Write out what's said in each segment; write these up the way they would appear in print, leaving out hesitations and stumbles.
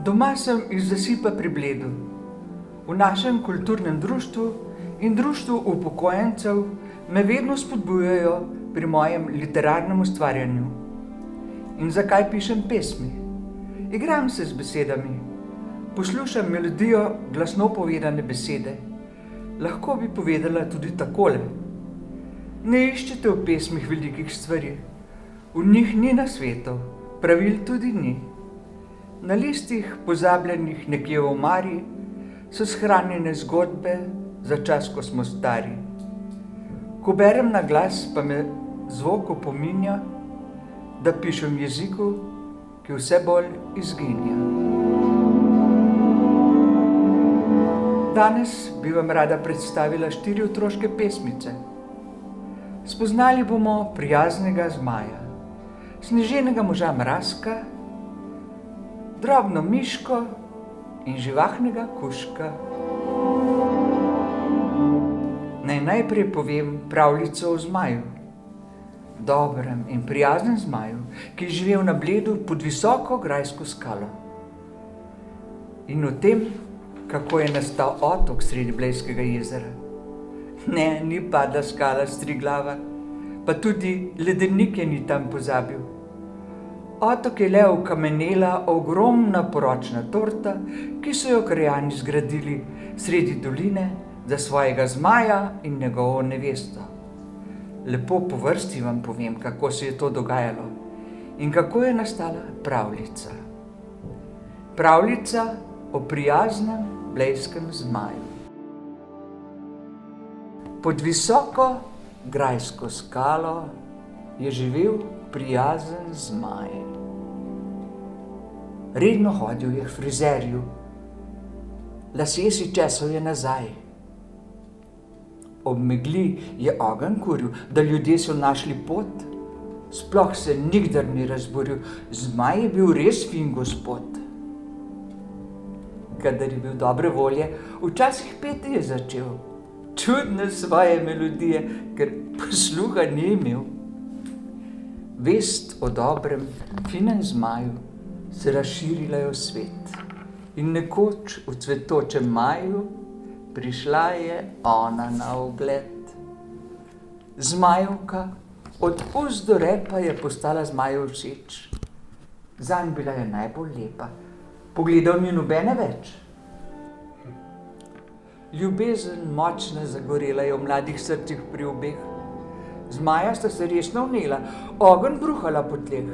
Doma sem iz zasipa pri Bledu. V našem kulturnem društvu in društvu upokojencev me vedno spodbujajo pri mojem literarnem ustvarjanju. In zakaj pišem pesmi? Igram se z besedami, poslušam melodijo glasno povedane besede. Lahko bi povedala tudi takole. Ne iščete v pesmih velikih stvari. V njih ni nasvetov, pravil tudi ni. Na listih, pozabljenih nekje v omari, so shranjene zgodbe za čas, ko smo stari. Ko berem na glas, pa me zvok opominja, da pišem v jeziku, ki vse bolj izginja. Danes bi vam rada predstavila 4 otroške pesmice. Spoznali bomo prijaznega zmaja, sneženega moža Mrazka, drobno miško in živahnega kužka. Naj najprej povem pravljico o zmaju, dobrem in prijaznem zmaju, ki je živel na Bledu pod visoko grajsko skalo. In o tem, kako je nastal otok sredi Blejskega jezera. Ne, ni padla skala s Triglava, pa tudi ledenik je ni tam pozabil. Otok je le okamenela ogromna poročna torta, ki so jo krajani zgradili sredi doline za svojega zmaja in njegovo nevesto. Lepo po vrsti vam povem, kako se je to dogajalo in kako je nastala pravljica. Pravljica o prijaznem blejskem zmaju. Pod visoko grajsko skalo je živel prijazen zmaj. Redno hodil je k frizerju, lasje si česal je nazaj. Ob megli je ogenj kuril, da ljudje so našli pot, sploh se nikdar ni razburil, zmaj je bil res fin gospod. Kadar je bil dobre volje, včasih peti je začel, čudne svoje melodije, ker posluha ni imel. Vest o dobrem, finem zmaju se razširila je v svet in nekoč v cvetočem maju prišla je ona na ogled. Zmajevka od ust do repa je postala zmaju všeč. Zanj bila je najbolj lepa, pogledal ni nobene več. Ljubezen močna zagorela je v mladih srcih pri obeh. Zmaja sta se resno vnela, ogenj bruhala po tleh.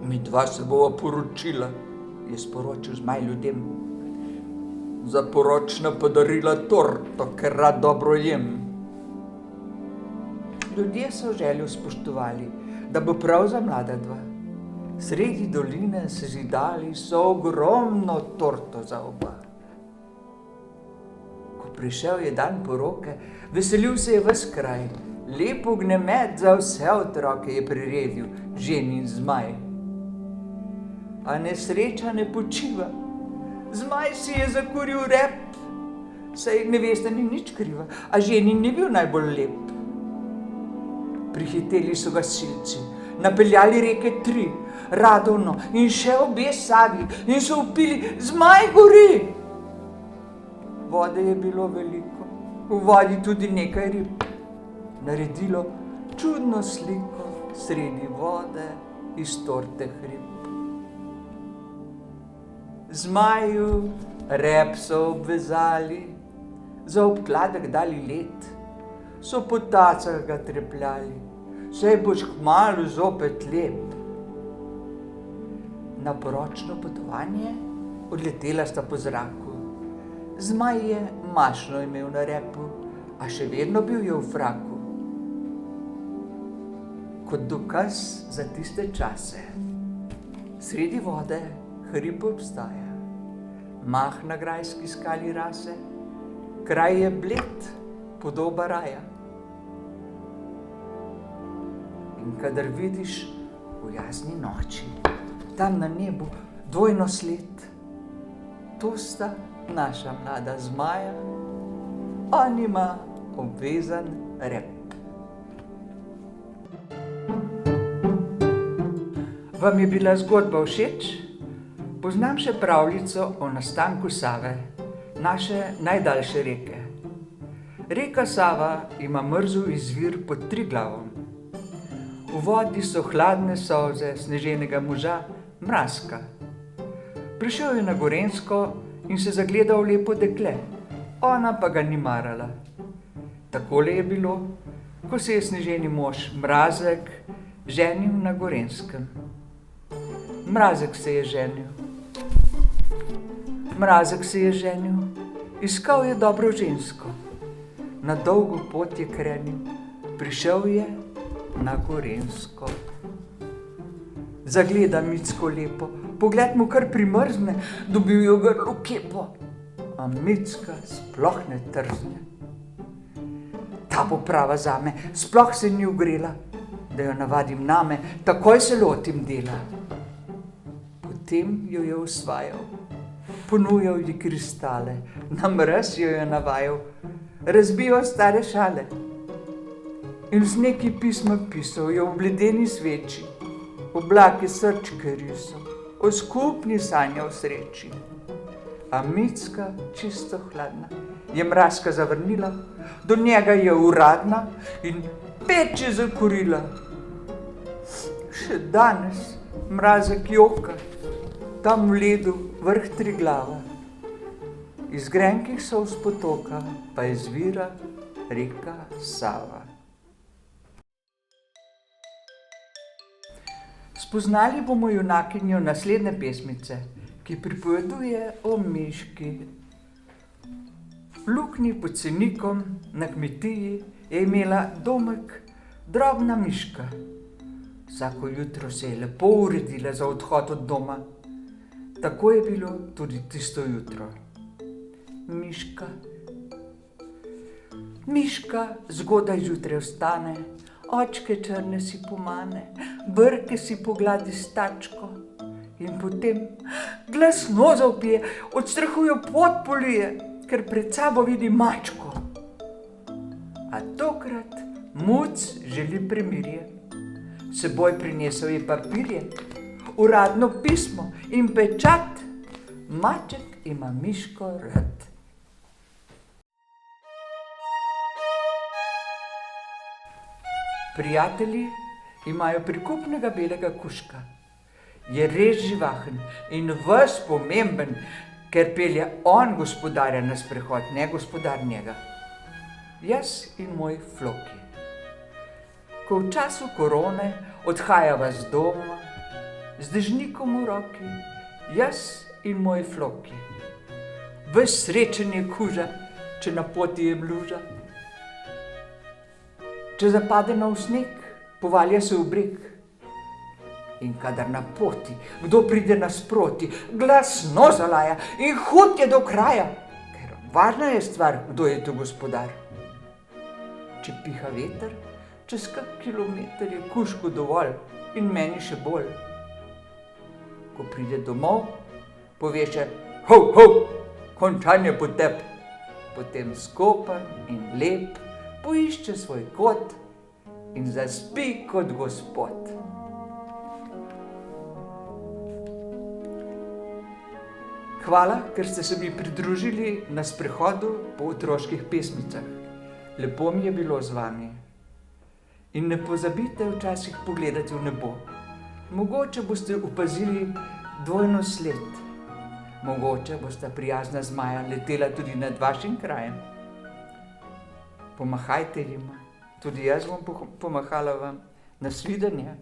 Midva se bova poročila, je sporočil zmaj ljudem. Za poročna podarila torto, ker rad dobro jem. Ljudje so željo spoštovali, da bo prav za mlada dva. Sredi doline se zidali so ogromno torto za oba. Prišel je dan poroke, veselil se je ves kraj, lep ognjemet za vse otroke je priredil ženin zmaj. A nesreča ne počiva, zmaj si je zakuril rep, saj nevesta ni nič kriva, a ženin ni bil najbolj lep. Prihiteli so gasilci, napeljali reke 3, Radovno in še obe Savi in so vpili: zmaj gori! Vode je bilo veliko, v vodi tudi nekaj rib. Naredilo čudno sliko sredi vode iz torte hrib. Zmaju rep so obvezali, za obkladek dali led, so po tacah ga trepljali, saj boš kmalu zopet lep. Na poročno potovanje odletela sta po zraku. Zmaj je mašno imel na repu, a še vedno bil je v fraku. kot dokaz za tiste čase. Sredi vode hrib obstaja, mah na grajski skali rase, kraj je bled, podoba raja. In kadar vidiš v jasni noči, tam na nebu dvojno sled, to sta naša mlada zmaja, on ima obvezan rep. Vam je bila zgodba všeč? Poznam še pravljico o nastanku Save, naše najdaljše reke. Reka Sava ima mrzel izvir pod Triglavom. V vodi so hladne solze sneženega moža Mrazka. Prišel je na Gorenjsko in se zagledal v lepo dekle, ona pa ga ni marala. Takole je bilo, ko se je sneženi mož Mrazek ženil na Gorenjskem. Mrazek se je ženil, iskal je dobro žensko. Na dolgo pot je krenil, prišel je na Gorenjsko. Zagleda Micko lepo, pogled mu kar primrzne, dobil je v grlu kepo, a Micka sploh ne trzne. Ta bo prava zame, sploh se ni ugrela, da jo navadim name, takoj se lotim dela. Potem jo je osvajal, ponujal ji kristale, na mraz jo je navajal, razbijal stare šale. In z neki pisma pisal je v bledeni sveči, oblake srčke risal, o skupni sanja v sreči. A Micka, čisto hladna, je Mrazka zavrnila, do njega je uradna in peče zakurila. Še danes Mrazek joka, tam v ledu vrh Triglava. Iz grenkih solz potoka pa izvira reka Sava. Spoznali bomo junakinjo naslednje pesmice, ki pripoveduje o miški. V luknji pod Senikom na kmetiji je imela domek drobna miška. Vsako jutro se je lepo uredila za odhod od doma. Tako je bilo tudi tisto jutro. Miška zgodaj zjutraj vstane, očke črne si pomane, brke si pogladi s tačko in potem glasno zavpije, od strahu jo pot polije, ker pred sabo vidi mačko. A tokrat muc želi premirje. S seboj prinesel je papirje, uradno pismo in pečat. Maček ima miško rad. Prijatelji imajo prikupnega belega kužka. Je res živahen in ves pomemben, ker pelje on gospodarja na sprehod, ne gospodar njega. Jaz in moj Floki. Ko v času korone odhajava z doma, z dežnikom v roki, jaz in moj Floki. Ves srečen je kuža, če na poti je bluža. Če zapade nov sneg, povalja se v breg. In kadar na poti kdo pride nasproti, glasno zalaja in hod je do kraja, ker važna je stvar, kdo je tu gospodar. Če piha veter, čez kak kilometer je kužku dovolj in meni še bolj. Ko pride domov, pove še ho, ho, končan je potep. Potem skopan in lep poišče svoj kot in zaspi kot gospod. Hvala, ker ste se mi pridružili na sprehodu po otroških pesmicah. Lepo mi je bilo z vami. In ne pozabite včasih pogledati v nebo. Mogoče boste opazili dvojno sled. Mogoče bosta prijazna zmaja letela tudi nad vašim krajem. Pomahajte jima. Tudi jaz bom pomahala vam. Nasvidenje.